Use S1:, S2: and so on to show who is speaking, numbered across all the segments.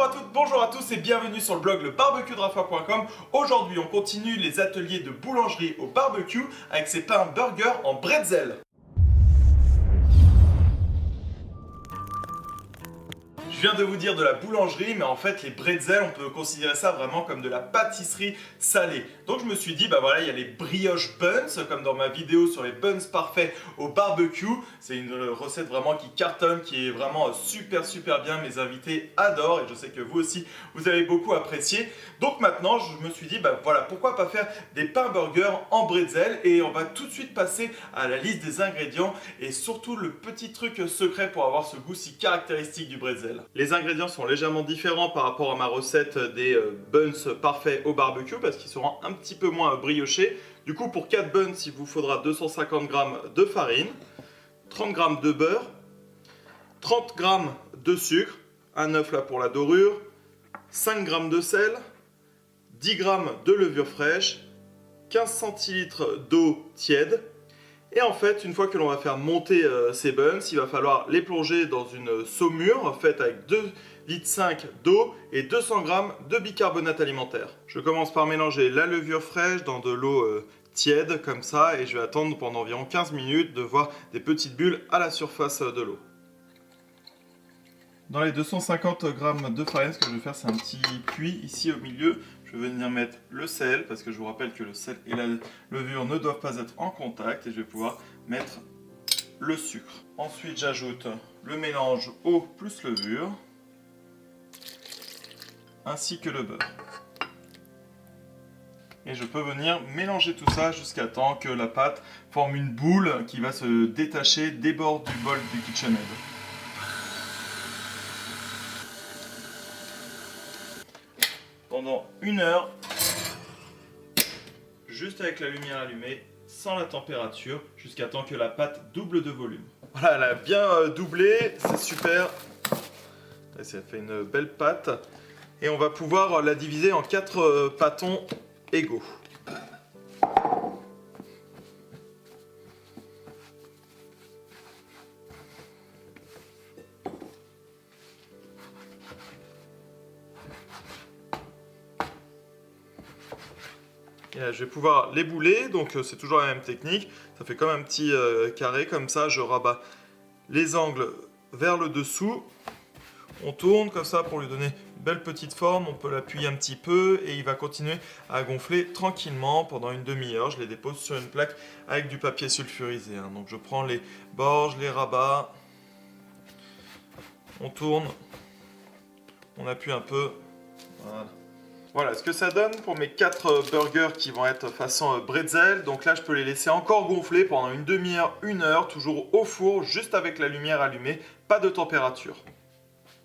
S1: à toutes, bonjour à tous et bienvenue sur le blog lebarbecuedrafa.com. Aujourd'hui on continue les ateliers de boulangerie au barbecue avec ces pains burgers en bretzel. Je viens de vous dire de la boulangerie, mais en fait les bretzels, on peut considérer ça vraiment comme de la pâtisserie salée. Donc je me suis dit, bah voilà, il y a les brioches buns, comme dans ma vidéo sur les buns parfaits au barbecue. C'est une recette vraiment qui cartonne, qui est vraiment super bien. Mes invités adorent et je sais que vous aussi, vous avez beaucoup apprécié. Donc maintenant, je me suis dit, bah voilà, pourquoi pas faire des pains burgers en bretzel. Et on va tout de suite passer à la liste des ingrédients et surtout le petit truc secret pour avoir ce goût si caractéristique du bretzel. Les ingrédients sont légèrement différents par rapport à ma recette des buns parfaits au barbecue parce qu'ils seront un petit peu moins briochés. Du coup, pour 4 buns, il vous faudra 250 g de farine, 30 g de beurre, 30 g de sucre, un œuf là pour la dorure, 5 g de sel, 10 g de levure fraîche, 15 centilitres d'eau tiède. Et en fait, une fois que l'on va faire monter ces buns, il va falloir les plonger dans une saumure faite avec 2,5 litres d'eau et 200 g de bicarbonate alimentaire. Je commence par mélanger la levure fraîche dans de l'eau tiède comme ça et je vais attendre pendant environ 15 minutes de voir des petites bulles à la surface de l'eau. Dans les 250 g de farine, ce que je vais faire, c'est un petit puits ici au milieu. Je vais venir mettre le sel, parce que je vous rappelle que le sel et la levure ne doivent pas être en contact. Et je vais pouvoir mettre le sucre. Ensuite, j'ajoute le mélange eau plus levure, ainsi que le beurre. Et je peux venir mélanger tout ça jusqu'à temps que la pâte forme une boule qui va se détacher des bords du bol du KitchenAid. Pendant 1 heure, juste avec la lumière allumée, sans la température, jusqu'à temps que la pâte double de volume. Voilà, elle a bien doublé, c'est super. Et ça fait une belle pâte. Et on va pouvoir la diviser en 4 pâtons égaux. Et là, je vais pouvoir les bouler, donc c'est toujours la même technique. Ça fait comme un petit carré, comme ça je rabats les angles vers le dessous. On tourne comme ça pour lui donner une belle petite forme. On peut l'appuyer un petit peu et il va continuer à gonfler tranquillement pendant une demi-heure. Je les dépose sur une plaque avec du papier sulfurisé. Donc je prends les bords, je les rabats. On tourne. On appuie un peu. Voilà. Voilà ce que ça donne pour mes 4 burgers qui vont être façon bretzel. Donc là, je peux les laisser encore gonfler pendant une demi-heure, 1 heure, toujours au four, juste avec la lumière allumée, pas de température.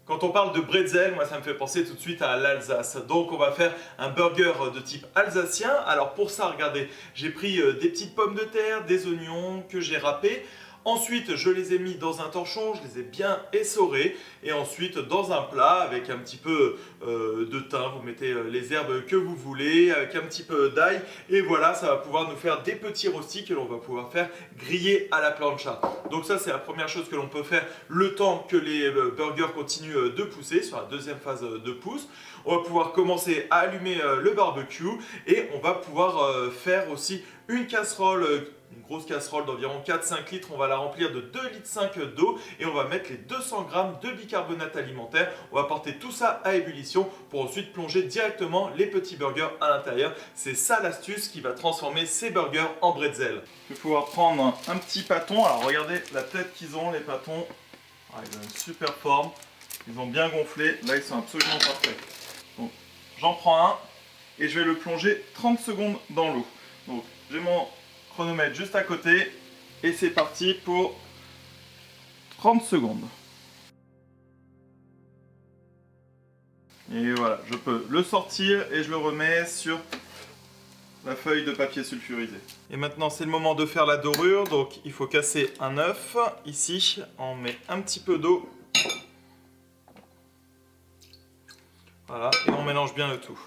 S1: Quand on parle de bretzel, moi ça me fait penser tout de suite à l'Alsace. Donc on va faire un burger de type alsacien. Alors pour ça, regardez, j'ai pris des petites pommes de terre, des oignons que j'ai râpés. Ensuite, je les ai mis dans un torchon, je les ai bien essorés. Et ensuite, dans un plat avec un petit peu de thym, vous mettez les herbes que vous voulez, avec un petit peu d'ail. Et voilà, ça va pouvoir nous faire des petits rostis que l'on va pouvoir faire griller à la plancha. Donc ça, c'est la première chose que l'on peut faire le temps que les burgers continuent de pousser, sur la deuxième phase de pousse. On va pouvoir commencer à allumer le barbecue et on va pouvoir faire aussi une casserole, une grosse casserole d'environ 4-5 litres. On va la remplir de 2,5 litres d'eau et on va mettre les 200 g de bicarbonate alimentaire. On va porter tout ça à ébullition pour ensuite plonger directement les petits burgers à l'intérieur. C'est ça l'astuce qui va transformer ces burgers en bretzel. Je vais pouvoir prendre un petit pâton. Alors regardez la tête qu'ils ont, les pâtons. Ils ont une super forme. Ils ont bien gonflé. Là, ils sont absolument parfaits. Donc, j'en prends un et je vais le plonger 30 secondes dans l'eau. Donc, j'ai mon chronomètre juste à côté et c'est parti pour 30 secondes. Et voilà, je peux le sortir et je le remets sur la feuille de papier sulfurisé. Et maintenant, c'est le moment de faire la dorure. Donc, il faut casser un œuf. Ici, on met un petit peu d'eau. Voilà, et on mélange bien le tout.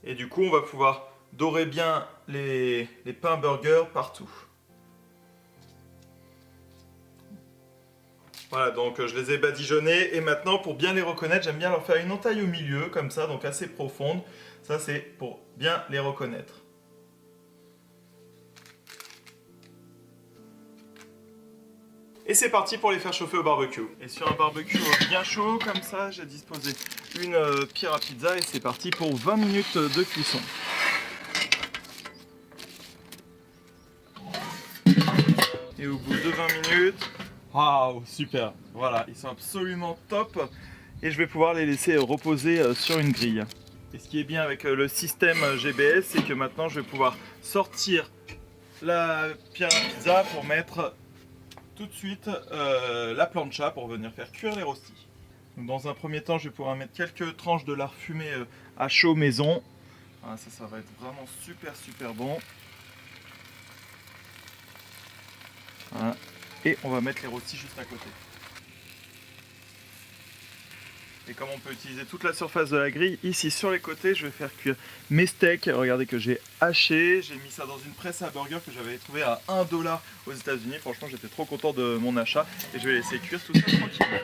S1: Et du coup, on va pouvoir dorer bien les pains burgers partout. Voilà, donc je les ai badigeonnés et maintenant pour bien les reconnaître, j'aime bien leur faire une entaille au milieu, comme ça, donc assez profonde. Ça c'est pour bien les reconnaître. Et c'est parti pour les faire chauffer au barbecue. Et sur un barbecue bien chaud, comme ça, j'ai disposé une pierre à pizza et c'est parti pour 20 minutes de cuisson. Et au bout de 20 minutes, waouh, super, voilà, ils sont absolument top et je vais pouvoir les laisser reposer sur une grille. Et ce qui est bien avec le système GBS, c'est que maintenant je vais pouvoir sortir la pierre à pizza pour mettre tout de suite la plancha pour venir faire cuire les rostis. Donc dans un premier temps, je vais pouvoir mettre quelques tranches de lard fumé à chaud maison. Ah, ça va être vraiment super bon. Voilà. Et on va mettre les rôtis juste à côté. Et comme on peut utiliser toute la surface de la grille, ici sur les côtés, je vais faire cuire mes steaks. Regardez que j'ai haché, j'ai mis ça dans une presse à burger que j'avais trouvé à 1 $ aux États-Unis. Franchement, j'étais trop content de mon achat et je vais laisser cuire tout ça tranquillement.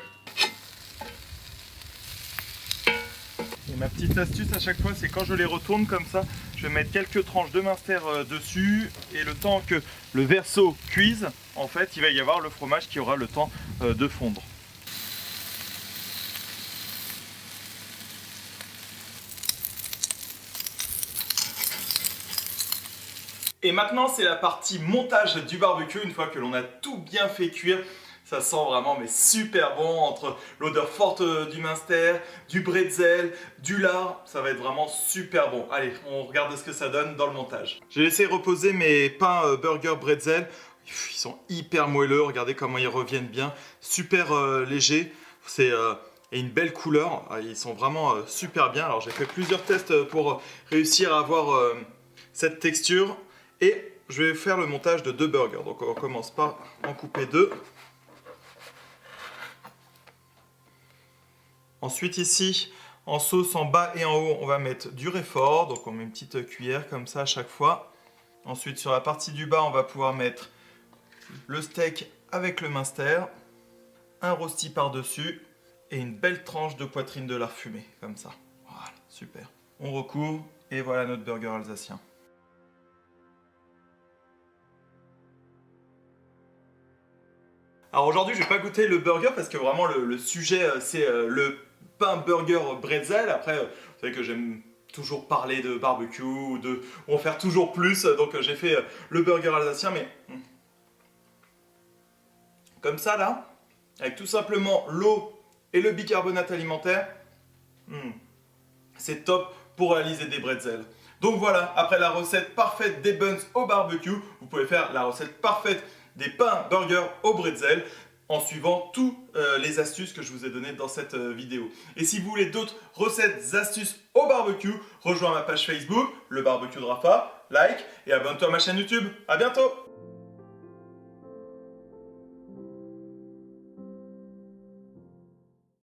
S1: Et ma petite astuce à chaque fois, c'est quand je les retourne comme ça, je vais mettre quelques tranches de minster dessus et le temps que le verso cuise, en fait, il va y avoir le fromage qui aura le temps de fondre. Et maintenant, c'est la partie montage du barbecue. Une fois que l'on a tout bien fait cuire, ça sent vraiment mais super bon entre l'odeur forte du minster, du bretzel, du lard. Ça va être vraiment super bon. Allez, on regarde ce que ça donne dans le montage. J'ai laissé reposer mes pains burger bretzel. Ils sont hyper moelleux. Regardez comment ils reviennent bien. Super légers. C'est... et une belle couleur, ils sont vraiment super bien. Alors j'ai fait plusieurs tests pour réussir à avoir cette texture. Et je vais faire le montage de 2 burgers. Donc on commence par en couper 2. Ensuite ici, en sauce en bas et en haut, on va mettre du Réfort. Donc on met une petite cuillère comme ça à chaque fois. Ensuite sur la partie du bas, on va pouvoir mettre le steak avec le minster. Un rosti par-dessus. Et une belle tranche de poitrine de lard fumé. Comme ça. Voilà, super. On recouvre et voilà notre burger alsacien. Alors aujourd'hui, je vais pas goûter le burger parce que vraiment le sujet c'est le pain burger bretzel. Après, vous savez que j'aime toujours parler de barbecue ou en faire toujours plus. Donc j'ai fait le burger alsacien, mais comme ça là, avec tout simplement l'eau et le bicarbonate alimentaire, c'est top pour réaliser des bretzels. Donc voilà, après la recette parfaite des buns au barbecue, vous pouvez faire la recette parfaite des pains burgers au bretzel en suivant toutes les astuces que je vous ai données dans cette vidéo. Et si vous voulez d'autres recettes, astuces au barbecue, rejoins ma page Facebook, le barbecue de Rafa, like et abonne-toi à ma chaîne YouTube. À bientôt!